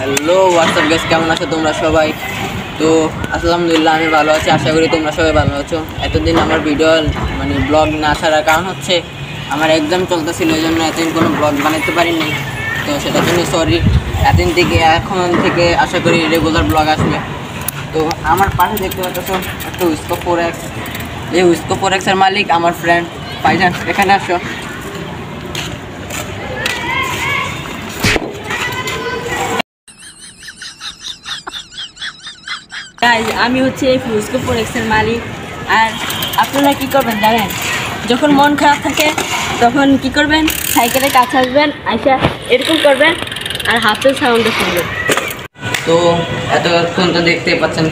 Hello WhatsApp guys, কেমন আছো তোমরা সবাই? তো আলহামদুলিল্লাহ আমি ভালো আছি, আশা করি তোমরা সবাই ভালো আছো। এতদিন আমার ভিডিও ব্লগ না ছাড়ার কারণ হচ্ছে আমার এক্সাম চলতেছিল, এই জন্য এতদিন কোনো ব্লগ বানাতে পারিনি। তো সেটার জন্য সরি। এখন থেকে আশা করি রেগুলার ব্লগ আসবে। তো আমার পাশে দেখতে পাচ্ছ একটা উইস্কো 4X। এই উইস্কো 4X এর মালিক আমার ফ্রেন্ড ফাইজান। এখানে আসো। আমি হচ্ছে এই উইস্কো 4X এর মালিক। আর আপনারা কি করবেন জানেন? যখন মন খারাপ থাকে তখন কি করবেন? সাইকেলের কাছে আসবেন, আইসা এরকম করবেন আর হাতের সাউন্ডে শুনবেন। তো এতক্ষণ তো দেখতে পাচ্ছেন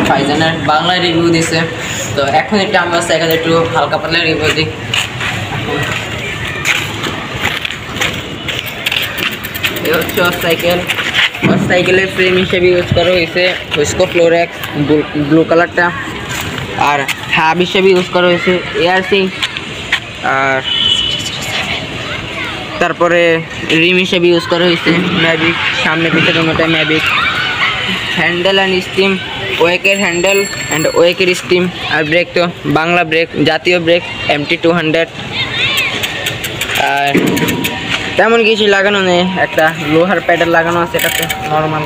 ফাইজানের বাংলা রিভিউ দিছে। তো এখন একটু আমি সাইকেল একটু হালকা পাতলা রিভিউ দিই। এই হচ্ছে সাইকেলের ফ্রেম হিসেবে ইউজ করা হয়েছে উইস্কো 4X ব্লু কালারটা, আর হাব হিসেবে ইউজ করা হয়েছে এআরসি, আর তারপরে রিম হিসেবে ইউজ করা হয়েছে ম্যাভিক, সামনে পিছনে দুটোটাই ম্যাভিক। হ্যান্ডেল অ্যান্ড স্টিম ওয়েকের হ্যান্ডেল অ্যান্ড ওয়েকের স্টিম। আর ব্রেক তো বাংলা ব্রেক, জাতীয় ব্রেক MT200। আর তেমন কিছু লাগানো নেই, একটা লোহার প্যাডেল লাগানো আছে এটাতে নর্মাল।